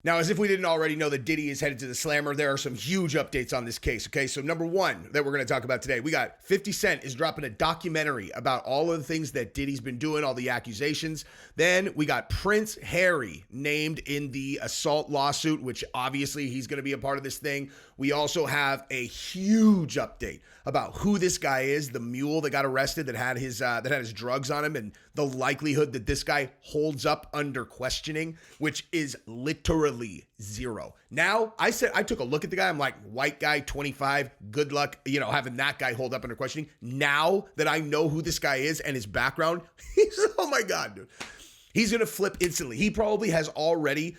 Now, as if we didn't already know that Diddy is headed to the slammer, there are some huge updates on this case, okay? So number one that we're going to talk about today, we got 50 Cent is dropping a documentary about all of the things that Diddy's been doing, all the accusations. Then we got Prince Harry named in the assault lawsuit, which obviously he's going to be a part of this thing. We also have a huge update about who this guy is, the mule that got arrested that had his drugs on him, and the likelihood that this guy holds up under questioning, which is literally zero. Now, I took a look at the guy. I'm like, white guy, 25, good luck, having that guy hold up under questioning. Now that I know who this guy is and his background, oh my God, dude. He's going to flip instantly. He probably has already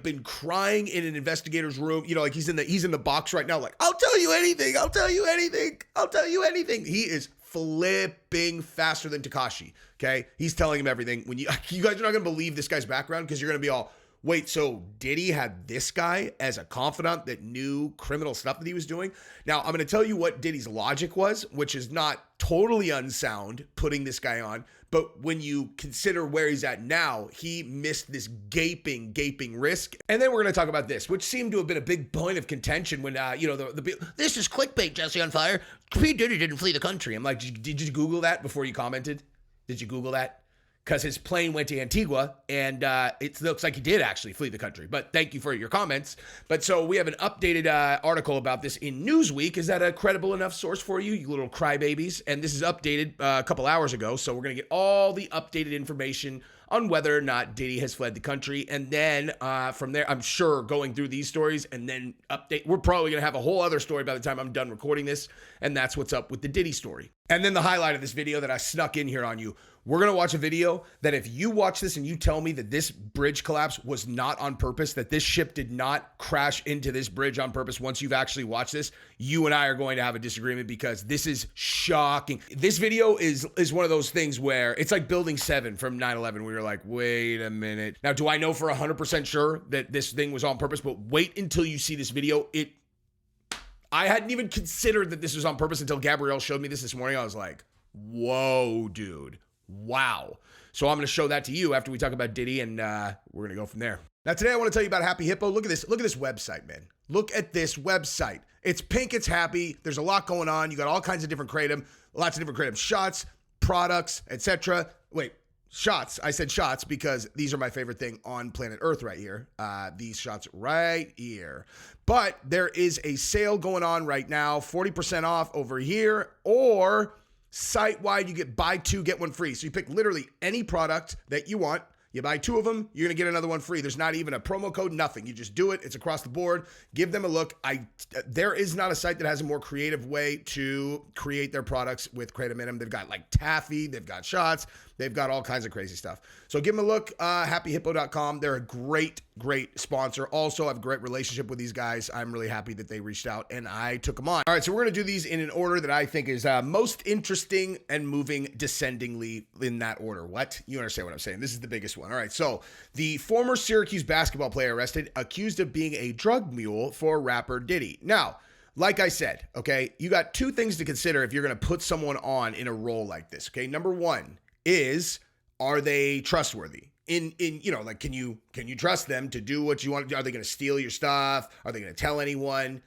been crying in an investigator's room. He's in the box right now. Like, I'll tell you anything. I'll tell you anything. I'll tell you anything. He is flipping faster than Tekashi. Okay. He's telling him everything. When you guys are not going to believe this guy's background, because you're going to be all, wait, so Diddy had this guy as a confidant that knew criminal stuff that he was doing? Now, I'm going to tell you what Diddy's logic was, which is not totally unsound, putting this guy on. But when you consider where he's at now, he missed this gaping risk. And then we're going to talk about this, which seemed to have been a big point of contention when, this is clickbait, Jesse on Fire. P-Diddy didn't flee the country. I'm like, did you Google that before you commented? Did you Google that? Because his plane went to Antigua, and it looks like he did actually flee the country. But thank you for your comments. But so we have an updated article about this in Newsweek. Is that a credible enough source for you, you little crybabies? And this is updated a couple hours ago, so we're going to get all the updated information on whether or not Diddy has fled the country. And then from there, I'm sure going through these stories and then update, we're probably going to have a whole other story by the time I'm done recording this. And that's what's up with the Diddy story. And then the highlight of this video that I snuck in here on you. We're going to watch a video that if you watch this and you tell me that this bridge collapse was not on purpose, that this ship did not crash into this bridge on purpose, once you've actually watched this, you and I are going to have a disagreement, because this is shocking. This video is one of those things where it's like Building 7 from 9/11. We were like, wait a minute. Now, do I know for 100% sure that this thing was on purpose? But wait until you see this video. I hadn't even considered that this was on purpose until Gabrielle showed me this morning. I was like, whoa, dude. Wow. So I'm going to show that to you after we talk about Diddy, and we're going to go from there. Now, today I want to tell you about Happy Hippo. Look at this. Look at this website, man. Look at this website. It's pink. It's happy. There's a lot going on. You got all kinds of different kratom, lots of different kratom shots, products, etc. Wait, shots. I said shots because these are my favorite thing on planet Earth right here. These shots right here. But there is a sale going on right now, 40% off over here, or site-wide, you get buy two, get one free. So you pick literally any product that you want. You buy two of them, you're going to get another one free. There's not even a promo code, nothing. You just do it. It's across the board. Give them a look. There is not a site that has a more creative way to create their products with kratom in them. They've got like taffy, they've got shots, they've got all kinds of crazy stuff. So give them a look, happyhippo.com. They're a great sponsor. Also, I have a great relationship with these guys. I'm really happy that they reached out and I took them on. All right, so we're going to do these in an order that I think is most interesting and moving descendingly in that order. What? You understand what I'm saying? This is the biggest one. All right, so the former Syracuse basketball player arrested, accused of being a drug mule for rapper Diddy. Now, like I said, okay, you got two things to consider if you're going to put someone on in a role like this, okay? Number one is, are they trustworthy? Can you trust them to do what you want to do? Are they going to steal your stuff? Are they going to tell anyone,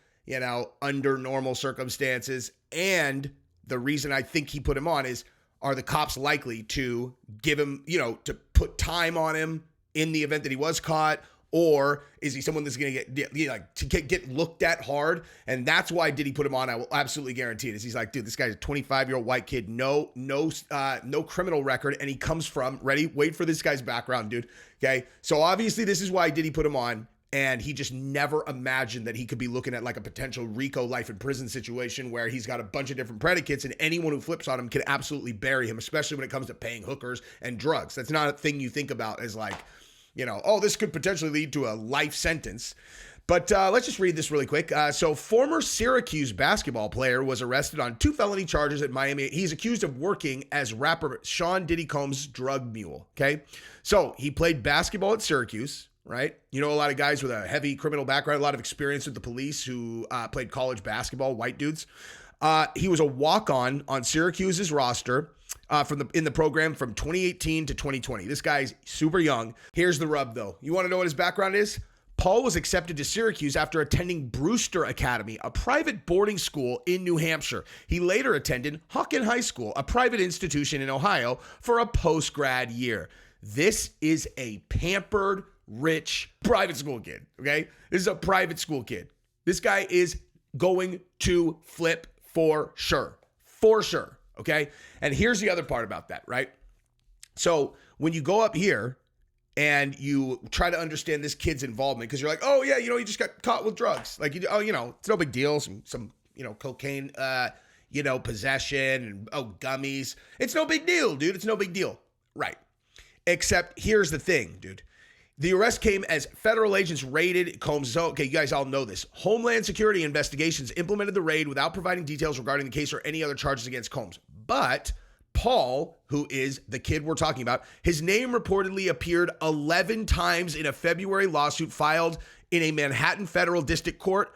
under normal circumstances? And the reason I think he put him on is, are the cops likely to give him, to put time on him in the event that he was caught? Or is he someone that's going to get looked at hard? And that's why Diddy put him on. I will absolutely guarantee it. He's like, dude, this guy's a 25-year-old white kid, no criminal record, and he comes from, ready, wait for this guy's background, dude. Okay, so obviously this is why Diddy put him on, and he just never imagined that he could be looking at like a potential RICO life in prison situation where he's got a bunch of different predicates, and anyone who flips on him can absolutely bury him, especially when it comes to paying hookers and drugs. That's not a thing you think about as like, this could potentially lead to a life sentence. But let's just read this really quick. So former Syracuse basketball player was arrested on 2 felony charges at Miami. He's accused of working as rapper Sean Diddy Combs' drug mule, okay? So he played basketball at Syracuse, right? A lot of guys with a heavy criminal background, a lot of experience with the police who played college basketball, white dudes. He was a walk-on Syracuse's roster in the program from 2018 to 2020. This guy's super young. Here's the rub, though. You want to know what his background is? Paul was accepted to Syracuse after attending Brewster Academy, a private boarding school in New Hampshire. He later attended Hawken High School, a private institution in Ohio, for a post-grad year. This is a pampered, rich private school kid, okay? This is a private school kid. This guy is going to flip for sure. For sure, okay? And here's the other part about that, right? So when you go up here and you try to understand this kid's involvement, because you're like, oh yeah, he just got caught with drugs. Like, it's no big deal. Some cocaine, possession and gummies. It's no big deal, dude. It's no big deal. Right. Except here's the thing, dude. The arrest came as federal agents raided Combs. So, okay, you guys all know this. Homeland Security investigations implemented the raid without providing details regarding the case or any other charges against Combs. But Paul, who is the kid we're talking about, his name reportedly appeared 11 times in a February lawsuit filed in a Manhattan federal district court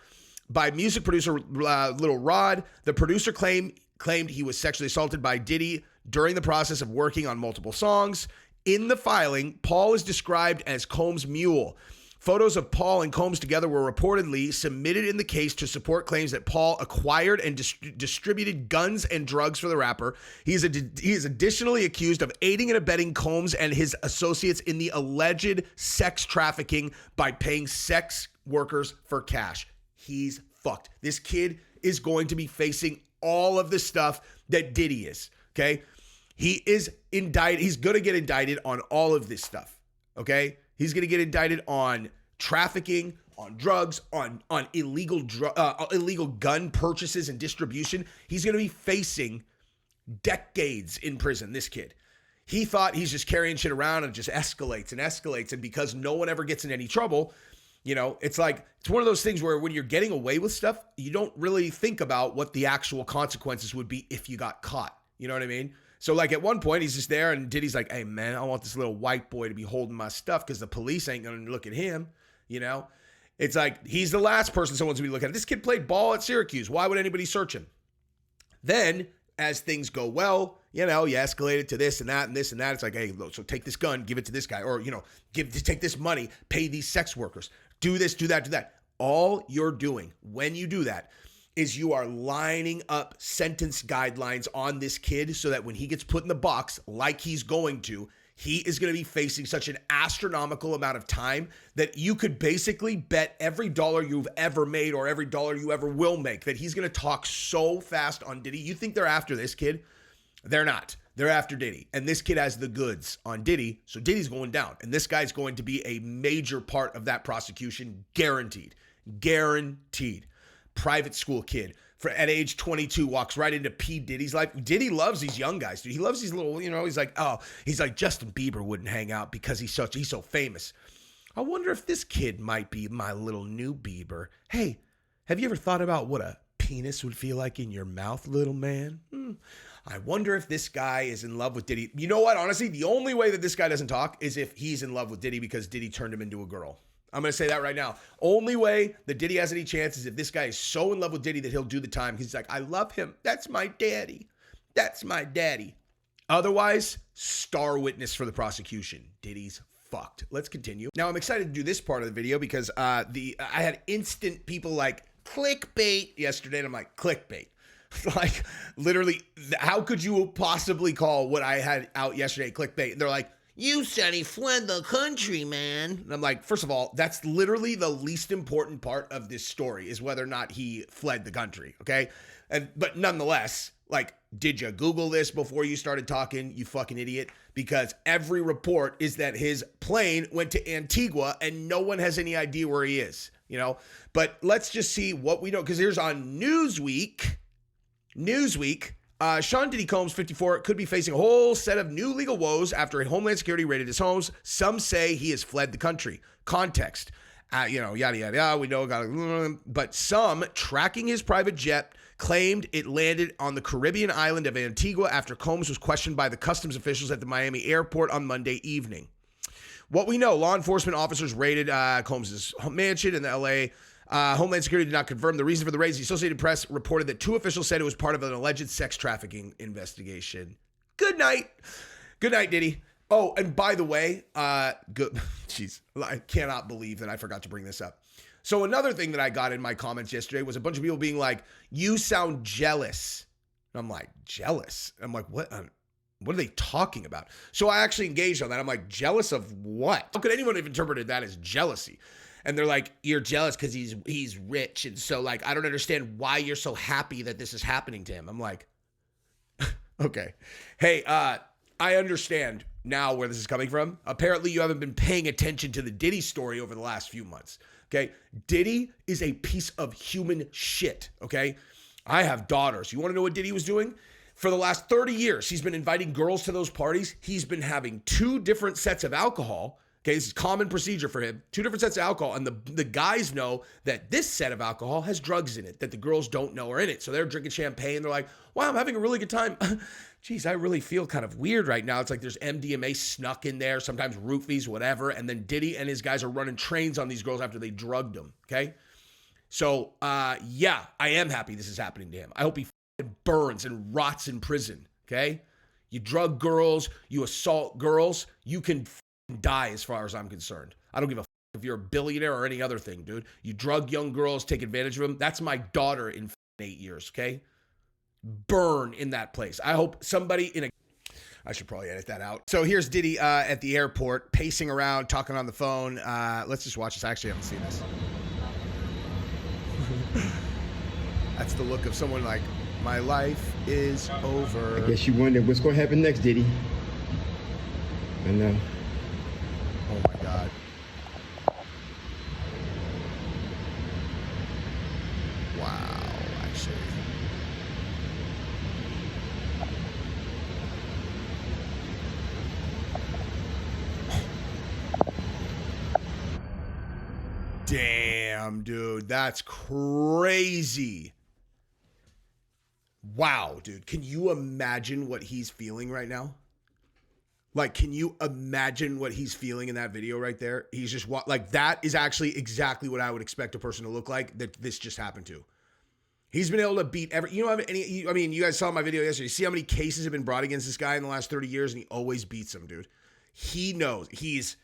by music producer Little Rod. The producer claimed he was sexually assaulted by Diddy during the process of working on multiple songs. In the filing, Paul is described as Combs' mule. Photos of Paul and Combs together were reportedly submitted in the case to support claims that Paul acquired and distributed guns and drugs for the rapper. He is additionally accused of aiding and abetting Combs and his associates in the alleged sex trafficking by paying sex workers for cash. He's fucked. This kid is going to be facing all of the stuff that Diddy is, okay? He is indicted. He's going to get indicted on all of this stuff, okay? He's going to get indicted on trafficking, on drugs, on illegal gun purchases and distribution. He's going to be facing decades in prison, this kid. He thought he's just carrying shit around and it just escalates and escalates. And because no one ever gets in any trouble, it's like, it's one of those things where when you're getting away with stuff, you don't really think about what the actual consequences would be if you got caught. You know what I mean? So like at one point he's just there and Diddy's like, hey man, I want this little white boy to be holding my stuff because the police ain't going to look at him. It's like, he's the last person someone's going to be looking at. This kid played ball at Syracuse. Why would anybody search him? Then as things go well, you escalate it to this and that and this and that. It's like, hey, look, so take this gun, give it to this guy, or, take this money, pay these sex workers, do this, do that, do that. All you're doing when you do that is you are lining up sentence guidelines on this kid so that when he gets put in the box, like he's going to, he is going to be facing such an astronomical amount of time that you could basically bet every dollar you've ever made or every dollar you ever will make that he's going to talk so fast on Diddy. You think they're after this kid? They're not. They're after Diddy. And this kid has the goods on Diddy, so Diddy's going down. And this guy's going to be a major part of that prosecution, guaranteed. Guaranteed. Private school kid at age 22 walks right into P-Diddy's life. Diddy loves these young guys, dude. He loves these little, he's like Justin Bieber wouldn't hang out because he's so famous. I wonder if this kid might be my little new Bieber. Hey, have you ever thought about what a penis would feel like in your mouth, little man? I wonder if this guy is in love with Diddy. You know what? Honestly, the only way that this guy doesn't talk is if he's in love with Diddy because Diddy turned him into a girl. I'm going to say that right now. Only way that Diddy has any chance is if this guy is so in love with Diddy that he'll do the time. He's like, I love him. That's my daddy. That's my daddy. Otherwise, star witness for the prosecution. Diddy's fucked. Let's continue. Now, I'm excited to do this part of the video because I had instant people like clickbait yesterday. And I'm like, clickbait. Like, literally, how could you possibly call what I had out yesterday clickbait? And they're like, you said he fled the country, man. And I'm like, first of all, that's literally the least important part of this story is whether or not he fled the country, okay? But nonetheless, like, did you Google this before you started talking, you fucking idiot? Because every report is that his plane went to Antigua and no one has any idea where he is, But let's just see what we know, because here's on Newsweek, Sean Diddy Combs, 54, could be facing a whole set of new legal woes after Homeland Security raided his homes. Some say he has fled the country. Context, yada, yada, yada. We know, but some tracking his private jet claimed it landed on the Caribbean island of Antigua after Combs was questioned by the customs officials at the Miami airport on Monday evening. What we know, law enforcement officers raided Combs' mansion in the L.A. Homeland Security did not confirm the reason for the raids. The Associated Press reported that two officials said it was part of an alleged sex trafficking investigation. Good night. Good night, Diddy. Oh, and by the way, good. Jeez, I cannot believe that I forgot to bring this up. So another thing that I got in my comments yesterday was a bunch of people being like, "You sound jealous." And I'm like, "Jealous?" I'm like, "What? What are they talking about?" So I actually engaged on that. I'm like, "Jealous of what?" How could anyone have interpreted that as jealousy? And they're like, "You're jealous because he's rich, and so like I don't understand why you're so happy that this is happening to him." I'm like, okay, hey, I understand now where this is coming from. Apparently, you haven't been paying attention to the Diddy story over the last few months. Okay, Diddy is a piece of human shit. Okay, I have daughters. You want to know what Diddy was doing? For the last 30 years, he's been inviting girls to those parties. He's been having 2 different sets of alcohol. Okay, this is common procedure for him. 2 different sets of alcohol. And the guys know that this set of alcohol has drugs in it that the girls don't know are in it. So they're drinking champagne. They're like, wow, I'm having a really good time. Geez, I really feel kind of weird right now. It's like there's MDMA snuck in there, sometimes roofies, whatever. And then Diddy and his guys are running trains on these girls after they drugged them. Okay. So, yeah, I am happy this is happening to him. I hope he burns and rots in prison. Okay. You drug girls, you assault girls, you can die as far as I'm concerned. I don't give a if you're a billionaire or any other thing, dude. You drug young girls, take advantage of them. That's my daughter in 8 years, okay? Burn in that place. I hope somebody in a... I should probably edit that out. So here's Diddy at the airport, pacing around, talking on the phone. Let's just watch this. I actually haven't seen this. That's the look of someone like, my life is over. I guess you wonder what's going to happen next, Diddy. I know. Oh my God. Wow, actually. Damn, dude, that's crazy. Wow, dude, can you imagine what he's feeling right now? Like, can you imagine what he's feeling in that video right there? He's just like, that is actually exactly what I would expect a person to look like that this just happened to. He's been able to beat every, you know, I mean, you guys saw my video yesterday. See how many cases have been brought against this guy in the last 30 years, and he always beats them, dude. He knows. He's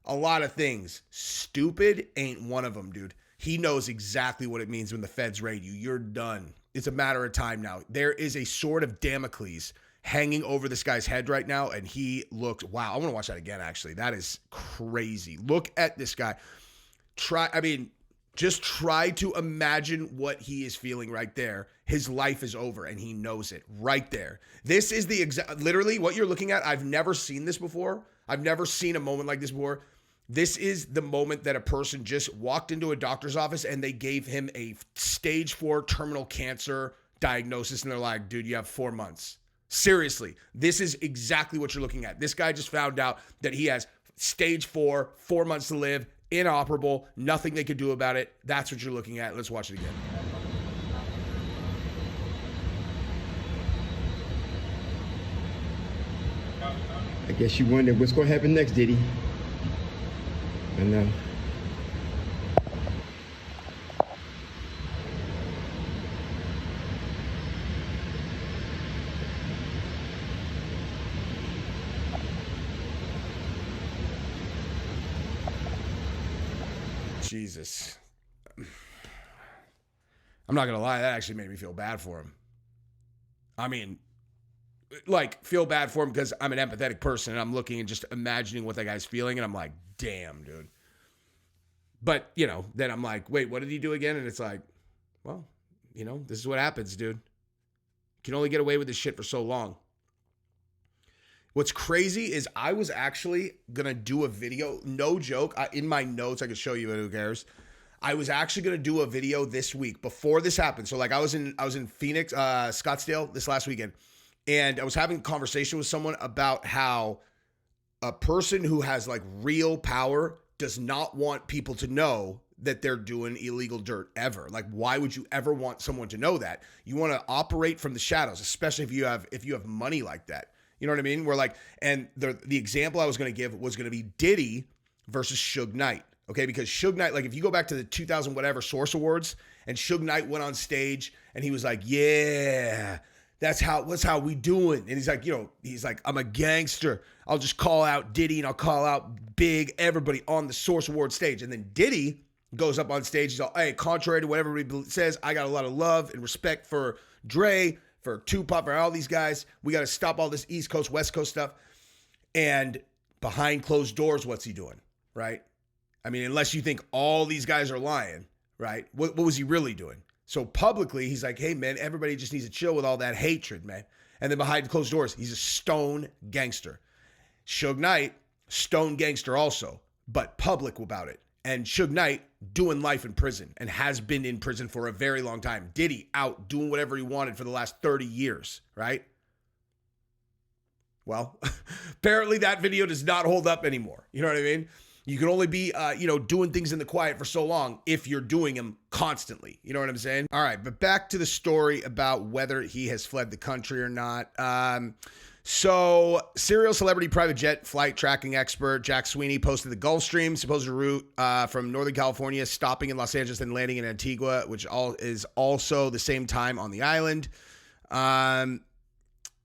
a lot of things. Stupid ain't one of them, dude. He knows exactly what it means when the feds raid you. You're done. It's a matter of time now. There is a sword of Damocles hanging over this guy's head right now, and he looks, wow, I want to watch that again, actually. That is crazy. Look at this guy. Just try to imagine what he is feeling right there. His life is over, and he knows it right there. This is the exact, literally what you're looking at. I've never seen this before. I've never seen a moment like this before. This is the moment that a person just walked into a doctor's office and they gave him a stage 4 terminal cancer diagnosis, and they're like, dude, you have 4 months. Seriously, this is exactly what you're looking at. This guy just found out that he has stage 4, 4 months to live, inoperable, nothing they could do about it. That's what you're looking at. Let's watch it again. I guess you wonder what's going to happen next, Diddy. I know. Jesus. I'm not going to lie. That actually made me feel bad for him. I mean, like, feel bad for him because I'm an empathetic person and I'm looking and just imagining what that guy's feeling. And I'm like, damn, dude. But, you know, then I'm like, wait, what did he do again? And it's like, well, you know, this is what happens, dude. You can only get away with this shit for so long. What's crazy is I was actually going to do a video, no joke, in my notes, I could show you, but who cares? I was actually going to do a video this week before this happened. So like I was in Phoenix, Scottsdale this last weekend, and I was having a conversation with someone about how a person who has like real power does not want people to know that they're doing illegal dirt ever. Like, why would you ever want someone to know that? You want to operate from the shadows, especially if you have money like that. You know what I mean? We're like, and the example I was going to give was going to be Diddy versus Suge Knight. Okay, because Suge Knight, like if you go back to the 2000 whatever Source Awards, and Suge Knight went on stage and he was like, yeah, What's how we doing. And he's like, I'm a gangster. I'll just call out Diddy and I'll call out Big, everybody on the Source Award stage. And then Diddy goes up on stage. He's all, hey, contrary to what everybody says, I got a lot of love and respect for Dre, for Tupac, for all these guys. We got to stop all this East Coast, West Coast stuff. And behind closed doors, what's he doing, right? I mean, unless you think all these guys are lying, right? What was he really doing? So publicly, he's like, hey, man, everybody just needs to chill with all that hatred, man. And then behind closed doors, he's a stone gangster. Suge Knight, stone gangster also, but public about it. And Suge Knight doing life in prison and has been in prison for a very long time. Diddy out doing whatever he wanted for the last 30 years, right? Well, apparently that video does not hold up anymore. You know what I mean? You can only be, doing things in the quiet for so long if you're doing them constantly. You know what I'm saying? All right, but back to the story about whether he has fled the country or not. So serial celebrity private jet flight tracking expert Jack Sweeney posted the Gulfstream supposed route from Northern California, stopping in Los Angeles and landing in Antigua, which is also the same time on the island.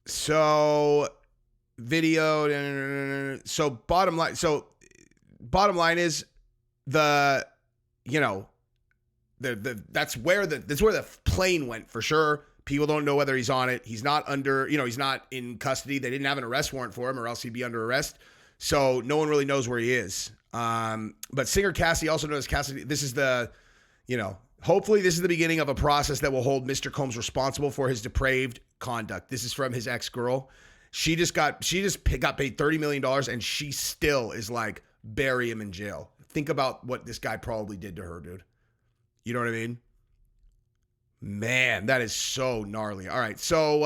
So video. So bottom line is that's where the plane went for sure. People don't know whether he's on it. He's not he's not in custody. They didn't have an arrest warrant for him or else he'd be under arrest. So no one really knows where he is. But singer Cassie, also known as Cassie, this is hopefully this is the beginning of a process that will hold Mr. Combs responsible for his depraved conduct. This is from his ex-girl. She just got paid $30 million and she still is like, bury him in jail. Think about what this guy probably did to her, dude. You know what I mean? Man, that is so gnarly. All right, so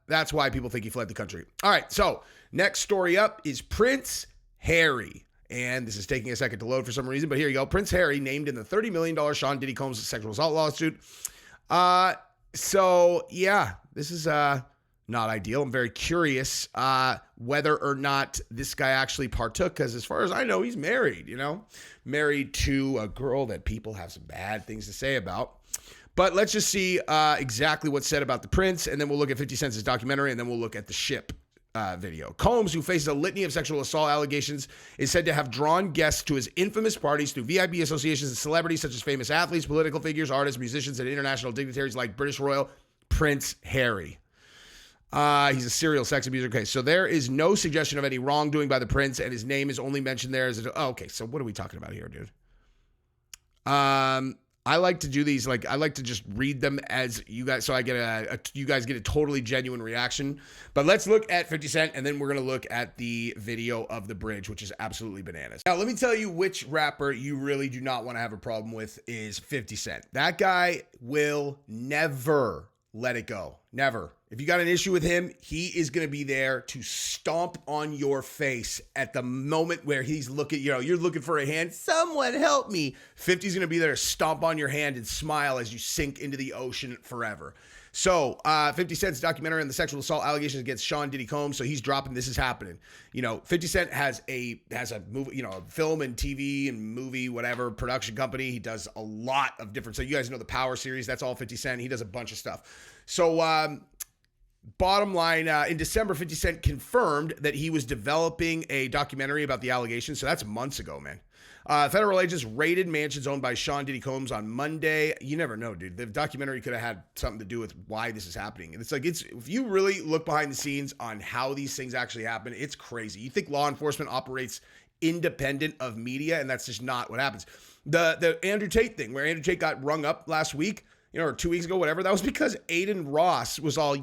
that's why people think he fled the country. All right, so next story up is Prince Harry. And this is taking a second to load for some reason, but here you go. Prince Harry named in the $30 million Sean Diddy Combs sexual assault lawsuit. So, yeah, this is not ideal. I'm very curious whether or not this guy actually partook, because as far as I know, he's married, married to a girl that people have some bad things to say about. But let's just see exactly what's said about the prince, and then we'll look at 50 Cent's documentary, and then we'll look at the ship video. Combs, who faces a litany of sexual assault allegations, is said to have drawn guests to his infamous parties through VIP associations and celebrities such as famous athletes, political figures, artists, musicians, and international dignitaries like British royal Prince Harry. He's a serial sex abuser. Okay, so there is no suggestion of any wrongdoing by the prince, and his name is only mentioned there as okay, so what are we talking about here, dude? I like to do these, I like to just read them as you guys, so I get you guys get a totally genuine reaction. But let's look at 50 Cent, and then we're going to look at the video of the bridge, which is absolutely bananas. Now, let me tell you which rapper you really do not want to have a problem with is 50 Cent. That guy will never let it go. Never. If you got an issue with him, he is going to be there to stomp on your face at the moment where he's looking, you're looking for a hand. Someone help me. 50's going to be there to stomp on your hand and smile as you sink into the ocean forever. So 50 Cent's documentary on the sexual assault allegations against Sean Diddy Combs. So he's dropping, this is happening. 50 Cent has a movie, a film and TV and movie, whatever, production company. He does a lot of different, so you guys know the Power series, that's all 50 Cent. He does a bunch of stuff. So bottom line, in December, 50 Cent confirmed that he was developing a documentary about the allegations. So that's months ago, man. Federal agents raided mansions owned by Sean Diddy Combs on Monday. You never know, dude. The documentary could have had something to do with why this is happening. And if you really look behind the scenes on how these things actually happen, it's crazy. You think law enforcement operates independent of media, and that's just not what happens. The Andrew Tate thing, where Andrew Tate got rung up last week, or 2 weeks ago, whatever, that was because Aiden Ross was all,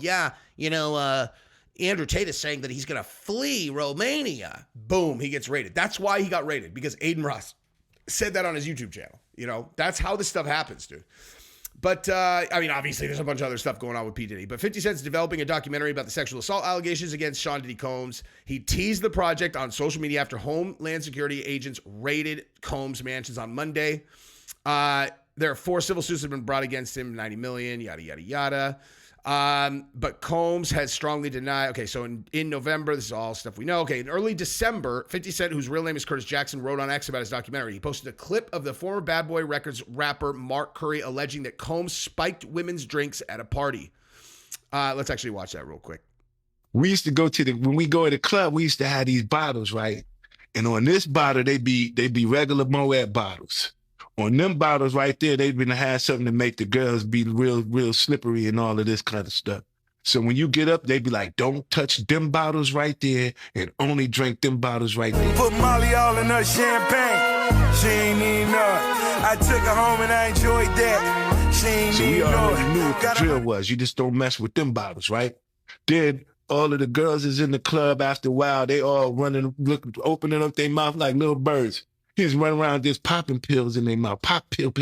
Andrew Tate is saying that he's going to flee Romania. Boom, he gets raided. That's why he got raided, because Aiden Ross said that on his YouTube channel. That's how this stuff happens, dude. But, obviously there's a bunch of other stuff going on with P-Diddy, but 50 Cent's developing a documentary about the sexual assault allegations against Sean Diddy Combs. He teased the project on social media after Homeland Security agents raided Combs' mansions on Monday. There are 4 civil suits that have been brought against him, 90 million, yada, yada, yada. But Combs has strongly denied. Okay, so in November, this is all stuff we know. Okay, in early December, 50 Cent, whose real name is Curtis Jackson, wrote on X about his documentary. He posted a clip of the former Bad Boy Records rapper Mark Curry alleging that Combs spiked women's drinks at a party. Let's actually watch that real quick. We used to go when we go to the club, we used to have these bottles, right? And on this bottle, they be regular Moet bottles. On them bottles right there, they've been to have something to make the girls be real slippery and all of this kind of stuff. So when you get up, they be like, don't touch them bottles right there and only drink them bottles right there. Put Molly all in her champagne. She ain't even know. I took her home and I enjoyed that. She ain't So we even know. already knew what the drill was. You just don't mess with them bottles, right? Then all of the girls is in the club after a while. They all running, opening up their mouth like little birds. He's running around just popping pills in their mouth. Pop pill.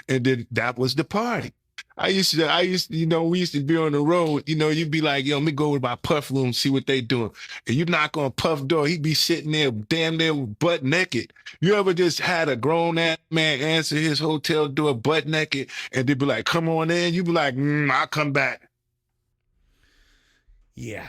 And then that was the party. I used to, you know, we used to be on the road, you know, you'd be like, yo, let me go to my Puff room, see what they doing. And you knock on Puff door, he'd be sitting there damn near butt naked. You ever just had a grown ass man answer his hotel door butt naked and they'd be like, come on in? You'd be like, I'll come back. Yeah.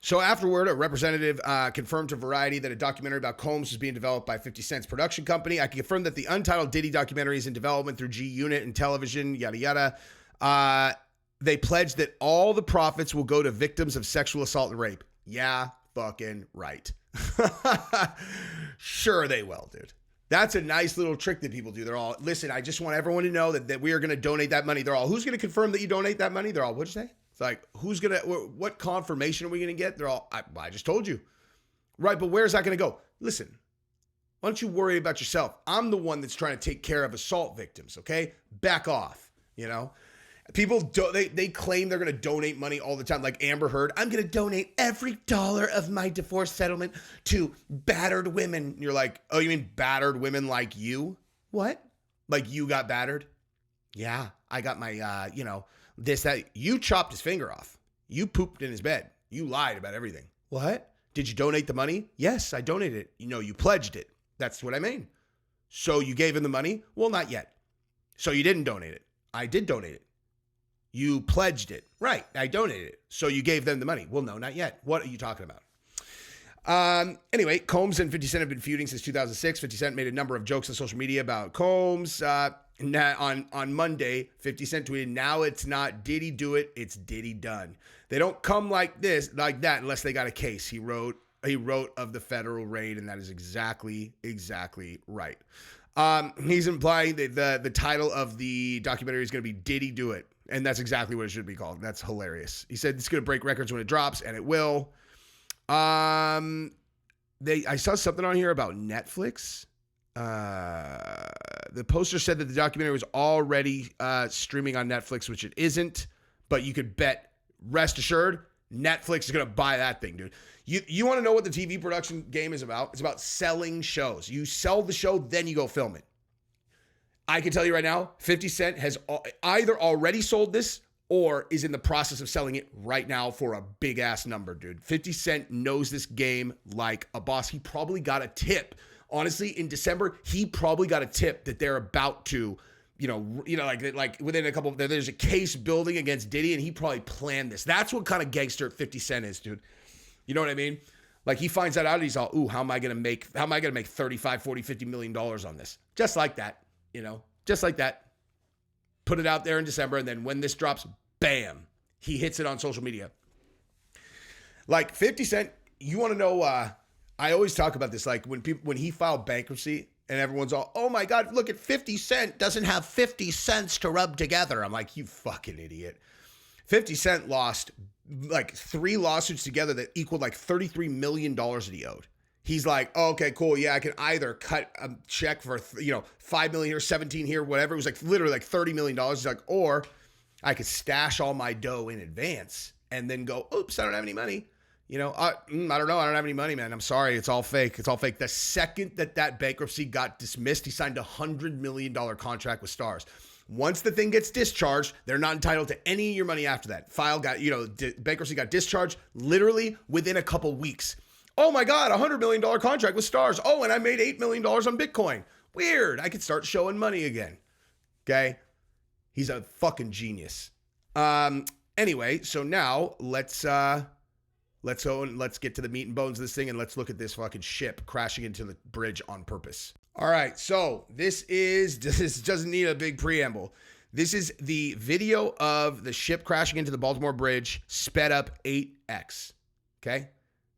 So afterward, a representative confirmed to Variety that a documentary about Combs was being developed by 50 Cent's production company. I can confirm that the untitled Diddy documentary is in development through G Unit and television, yada, yada. They pledged that all the profits will go to victims of sexual assault and rape. Yeah, fucking right. Sure they will, dude. That's a nice little trick that people do. They're all, listen, I just want everyone to know that we are going to donate that money. They're all, who's going to confirm that you donate that money? They're all, what'd you say? It's like, who's going to, what confirmation are we going to get? They're all, I just told you. Right, but where's that going to go? Listen, why don't you worry about yourself? I'm the one that's trying to take care of assault victims, okay? Back off, you know? People, they claim they're going to donate money all the time. Like Amber Heard, I'm going to donate every dollar of my divorce settlement to battered women. And you're like, oh, you mean battered women like you? What? Like you got battered? Yeah, I got my, this, that. You chopped his finger off. You pooped in his bed. You lied about everything. What? Did you donate the money? Yes, I donated it. You pledged it. That's what I mean. So you gave him the money? Well, not yet. So you didn't donate it. I did donate it. You pledged it. Right. I donated it. So you gave them the money. Well, no, not yet. What are you talking about? Anyway, Combs and 50 Cent have been feuding since 2006. 50 Cent made a number of jokes on social media about Combs. On Monday, 50 Cent tweeted, now it's not Diddy do it, it's Diddy done. They don't come like that unless they got a case. He wrote of the federal raid, and that is exactly right. He's implying that the title of the documentary is going to be Diddy Do It, and that's exactly what it should be called. That's hilarious. He said it's going to break records when it drops, and it will. I saw something on here about Netflix. The poster said that the documentary was already streaming on Netflix, which it isn't, but you could bet, rest assured, Netflix is going to buy that thing, dude. You want to know what the TV production game is about? It's about selling shows. You sell the show, then you go film it. I can tell you right now, 50 Cent has either already sold this or is in the process of selling it right now for a big ass number, dude. 50 Cent knows this game like a boss. He probably got a tip. Honestly, in December, he probably got a tip that they're about to, like within a couple, there's a case building against Diddy, and he probably planned this. That's what kind of gangster 50 Cent is, dude. You know what I mean? Like he finds that out, and he's all, ooh, how am I going to make 35, 40, $50 million on this? Just like that, just like that. Put it out there in December, and then when this drops, bam, he hits it on social media. Like 50 Cent, you want to know, I always talk about this, like when he filed bankruptcy and everyone's all, oh my God, look at 50 Cent doesn't have 50 cents to rub together. I'm like, you fucking idiot. 50 Cent lost like 3 lawsuits together that equaled like $33 million that he owed. He's like, oh, okay, cool. Yeah, I can either cut a check for, $5 million here, 17 here, whatever. It was like literally like $30 million. He's like, or I could stash all my dough in advance and then go, oops, I don't have any money. I don't know. I don't have any money, man. I'm sorry. It's all fake. It's all fake. The second that bankruptcy got dismissed, he signed a $100 million contract with Stars. Once the thing gets discharged, they're not entitled to any of your money after that. Bankruptcy got discharged literally within a couple weeks. Oh my God, $100 million contract with Stars. Oh, and I made $8 million on Bitcoin. Weird. I could start showing money again. Okay. He's a fucking genius. Anyway, so now let's go and let's get to the meat and bones of this thing, and let's look at this fucking ship crashing into the bridge on purpose. All right, so this doesn't need a big preamble. This is the video of the ship crashing into the Baltimore bridge, sped up 8x. Okay?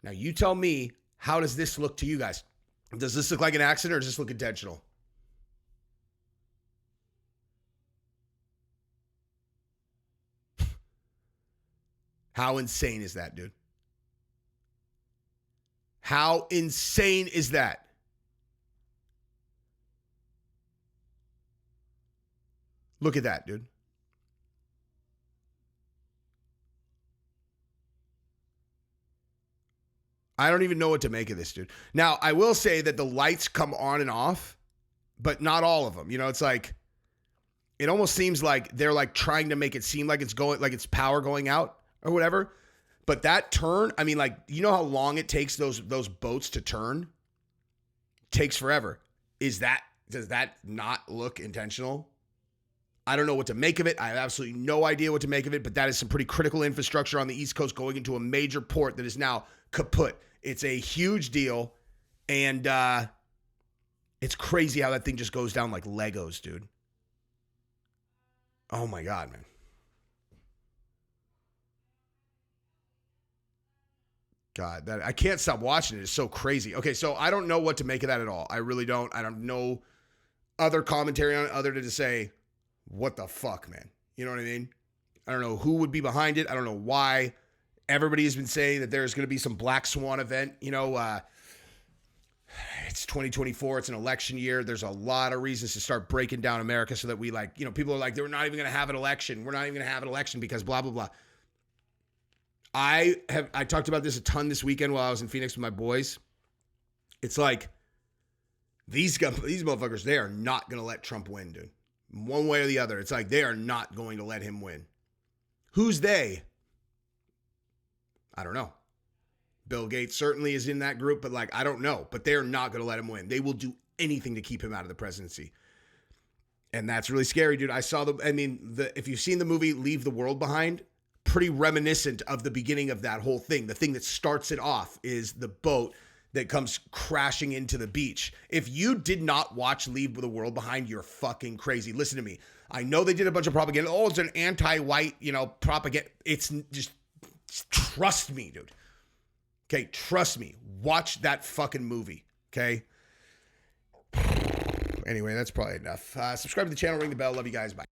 Now you tell me, how does this look to you guys? Does this look like an accident or does this look intentional? How insane is that, dude? How insane is that? Look at that, dude. I don't even know what to make of this, dude. Now, I will say that the lights come on and off, but not all of them. You know, it's like, it almost seems like they're like trying to make it seem like it's going, like it's power going out or whatever. But that turn, I mean, like, you know how long it takes those boats to turn? It takes forever. Does that not look intentional? I don't know what to make of it. I have absolutely no idea what to make of it, but that is some pretty critical infrastructure on the East Coast going into a major port that is now kaput. It's a huge deal, and it's crazy how that thing just goes down like Legos, dude. Oh my God, man. God, that I can't stop watching it. It's so crazy. Okay, so I don't know what to make of that at all. I really don't. I don't know other commentary on it other than to say, what the fuck, man? You know what I mean? I don't know who would be behind it. I don't know why. Everybody has been saying that there's going to be some Black Swan event. You know, it's 2024. It's an election year. There's a lot of reasons to start breaking down America so that we like, you know, people are like, they're not even going to have an election. We're not even going to have an election because blah, blah, blah. I talked about this a ton this weekend while I was in Phoenix with my boys. It's like these motherfuckers, they are not going to let Trump win, dude. One way or the other. It's like they are not going to let him win. Who's they? I don't know. Bill Gates certainly is in that group, but like, I don't know. But they're not going to let him win. They will do anything to keep him out of the presidency. And that's really scary, dude. If you've seen the movie Leave the World Behind, pretty reminiscent of the beginning of that whole thing. The thing that starts it off is the boat that comes crashing into the beach. If you did not watch Leave the World Behind, you're fucking crazy. Listen to me. I know they did a bunch of propaganda. Oh, it's an anti-white, propaganda. It's just trust me, dude. Okay, trust me. Watch that fucking movie, okay? Anyway, that's probably enough. Subscribe to the channel, ring the bell. Love you guys. Bye.